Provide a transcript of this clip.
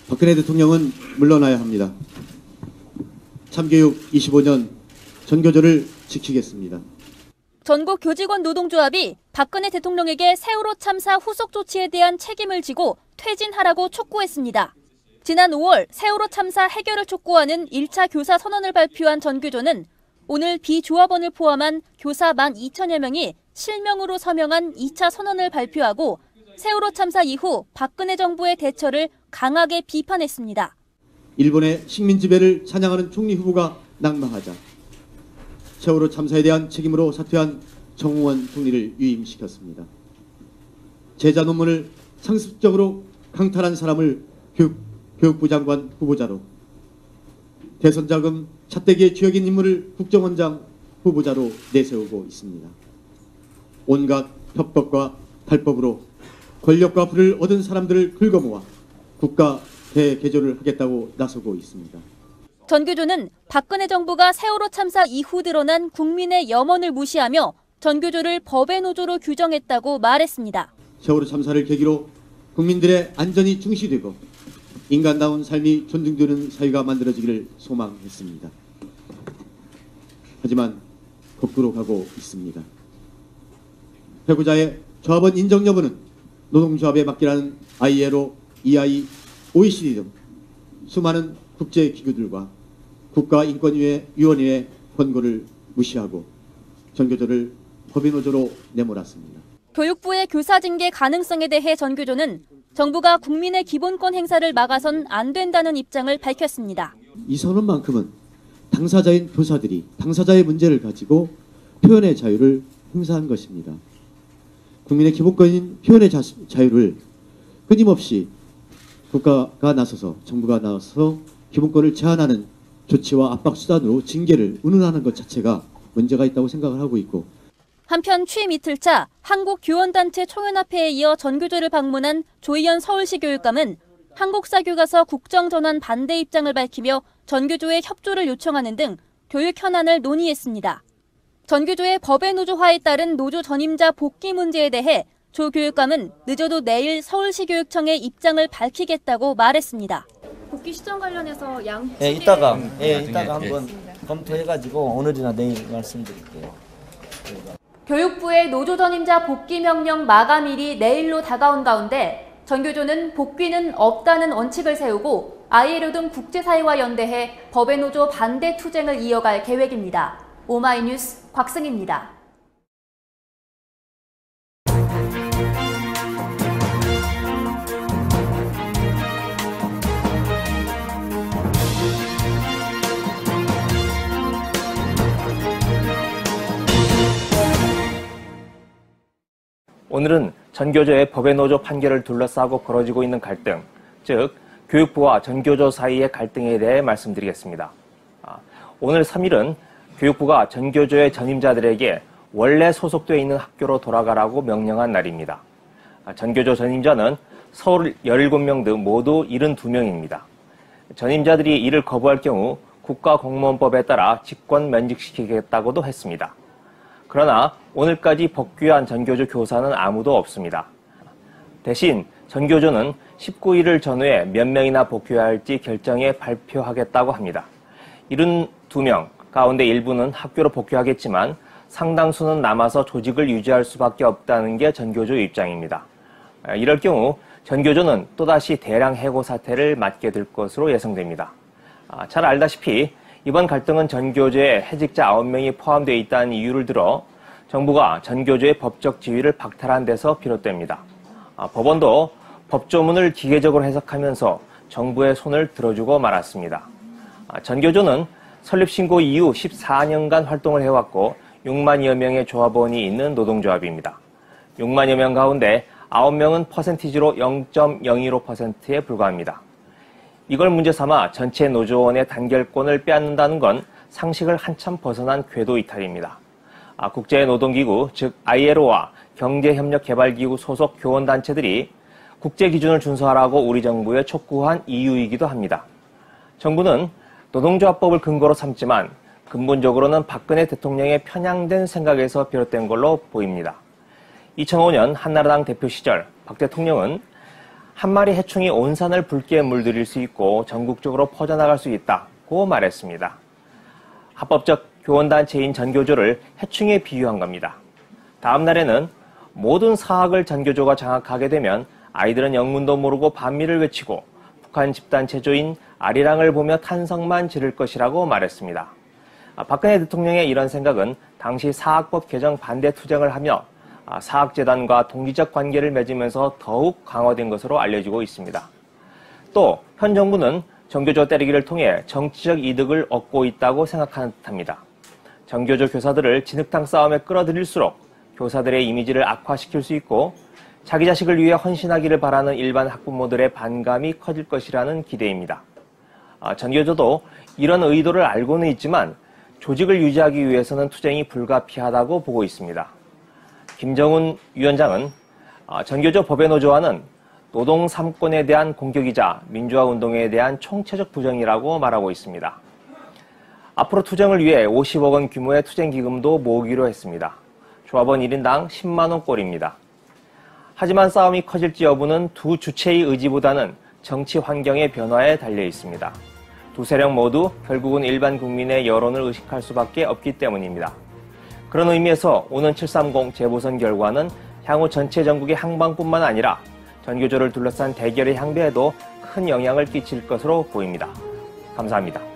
박근혜 대통령은 물러나야 합니다. 참교육 25년 전교조를 지키겠습니다. 전국 교직원 노동조합이 박근혜 대통령에게 세월호 참사 후속 조치에 대한 책임을 지고 퇴진하라고 촉구했습니다. 지난 5월 세월호 참사 해결을 촉구하는 1차 교사 선언을 발표한 전교조는 오늘 비조합원을 포함한 교사 12,000여 명이 실명으로 서명한 2차 선언을 발표하고 세월호 참사 이후 박근혜 정부의 대처를 강하게 비판했습니다. 일본의 식민 지배를 찬양하는 총리 후보가 낙마하자 세월호 참사에 대한 책임으로 사퇴한 정우원 총리를 유임시켰습니다. 제자 논문을 상습적으로 강탈한 사람을 교육부 장관 후보자로, 대선 자금 차떼기의 주역인 인물을 국정원장 후보자로 내세우고 있습니다. 온갖 협박과 탈법으로 권력과 부를 얻은 사람들을 긁어모아 국가 대개조를 하겠다고 나서고 있습니다. 전교조는 박근혜 정부가 세월호 참사 이후 드러난 국민의 염원을 무시하며 전교조를 법의 노조로 규정했다고 말했습니다. 세월호 참사를 계기로 국민들의 안전이 중시되고 인간다운 삶이 존중되는 사회가 만들어지기를 소망했습니다. 하지만 거꾸로 가고 있습니다. 배구자의 조합원 인정 여부는 노동조합에 맡기라는 ILO, EI, OECD 등 수많은 국제기구들과 국가인권위원회의 권고를 무시하고 전교조를 법의 노조로 내몰았습니다. 교육부의 교사 징계 가능성에 대해 전교조는 정부가 국민의 기본권 행사를 막아선 안 된다는 입장을 밝혔습니다. 이 선언만큼은 당사자인 교사들이 당사자의 문제를 가지고 표현의 자유를 행사한 것입니다. 국민의 기본권인 표현의 자유를 끊임없이 국가가 나서서 정부가 나서서 기본권을 제한하는 조치와 압박 수단으로 징계를 운운하는 것 자체가 문제가 있다고 생각을 하고 있고, 한편 취임 이틀차 한국교원단체 총연합회에 이어 전교조를 방문한 조희연 서울시 교육감은 한국사교가서 국정전환 반대 입장을 밝히며 전교조의 협조를 요청하는 등 교육 현안을 논의했습니다. 전교조의 법의 노조화에 따른 노조 전임자 복귀 문제에 대해 조 교육감은 늦어도 내일 서울시교육청에 입장을 밝히겠다고 말했습니다. 복귀 시점 관련해서 이따가 한번 검토해가지고 오늘이나 내일 말씀드릴게요. 교육부의 노조 전임자 복귀 명령 마감일이 내일로 다가온 가운데 전교조는 복귀는 없다는 원칙을 세우고 ILO 등 국제사회와 연대해 법의 노조 반대 투쟁을 이어갈 계획입니다. 오마이뉴스 곽승희입니다. 오늘은 전교조의 법의 노조 판결을 둘러싸고 벌어지고 있는 갈등, 즉 교육부와 전교조 사이의 갈등에 대해 말씀드리겠습니다. 오늘 3일은 교육부가 전교조의 전임자들에게 원래 소속되어 있는 학교로 돌아가라고 명령한 날입니다. 전교조 전임자는 서울 17명 등 모두 72명입니다. 전임자들이 이를 거부할 경우 국가공무원법에 따라 직권 면직시키겠다고도 했습니다. 그러나 오늘까지 복귀한 전교조 교사는 아무도 없습니다. 대신 전교조는 19일을 전후에 몇 명이나 복귀해야 할지 결정해 발표하겠다고 합니다. 72명 가운데 일부는 학교로 복귀하겠지만 상당수는 남아서 조직을 유지할 수밖에 없다는 게 전교조 입장입니다. 이럴 경우 전교조는 또다시 대량 해고 사태를 맞게 될 것으로 예상됩니다. 잘 알다시피 이번 갈등은 전교조에 해직자 9명이 포함되어 있다는 이유를 들어 정부가 전교조의 법적 지위를 박탈한 데서 비롯됩니다. 법원도 법조문을 기계적으로 해석하면서 정부의 손을 들어주고 말았습니다. 전교조는 설립신고 이후 14년간 활동을 해왔고 6만여 명의 조합원이 있는 노동조합입니다. 6만여 명 가운데 9명은 퍼센티지로 0.015%에 불과합니다. 이걸 문제 삼아 전체 노조원의 단결권을 빼앗는다는 건 상식을 한참 벗어난 궤도 이탈입니다. 국제노동기구, 즉 ILO와 경제협력개발기구 소속 교원단체들이 국제기준을 준수하라고 우리 정부에 촉구한 이유이기도 합니다. 정부는 노동조합법을 근거로 삼지만 근본적으로는 박근혜 대통령의 편향된 생각에서 비롯된 걸로 보입니다. 2005년 한나라당 대표 시절 박 대통령은 한 마리 해충이 온 산을 붉게 물들일 수 있고 전국적으로 퍼져나갈 수 있다고 말했습니다. 합법적 교원단체인 전교조를 해충에 비유한 겁니다. 다음 날에는 모든 사학을 전교조가 장악하게 되면 아이들은 영문도 모르고 반미를 외치고 북한 집단 체조인 아리랑을 보며 탄성만 지를 것이라고 말했습니다. 박근혜 대통령의 이런 생각은 당시 사학법 개정 반대 투쟁을 하며 사학재단과 동지적 관계를 맺으면서 더욱 강화된 것으로 알려지고 있습니다. 또 현 정부는 전교조 때리기를 통해 정치적 이득을 얻고 있다고 생각하는 듯합니다. 전교조 교사들을 진흙탕 싸움에 끌어들일수록 교사들의 이미지를 악화시킬 수 있고 자기 자식을 위해 헌신하기를 바라는 일반 학부모들의 반감이 커질 것이라는 기대입니다. 전교조도 이런 의도를 알고는 있지만 조직을 유지하기 위해서는 투쟁이 불가피하다고 보고 있습니다. 김정은 위원장은 전교조 법외노조와는 노동 3권에 대한 공격이자 민주화 운동에 대한 총체적 부정이라고 말하고 있습니다. 앞으로 투쟁을 위해 50억 원 규모의 투쟁기금도 모으기로 했습니다. 조합원 1인당 10만 원꼴입니다. 하지만 싸움이 커질지 여부는 두 주체의 의지보다는 정치 환경의 변화에 달려 있습니다. 두 세력 모두 결국은 일반 국민의 여론을 의식할 수밖에 없기 때문입니다. 그런 의미에서 오는 730 재보선 결과는 향후 전체 전국의 항방뿐만 아니라 전교조를 둘러싼 대결의 향배에도 큰 영향을 끼칠 것으로 보입니다. 감사합니다.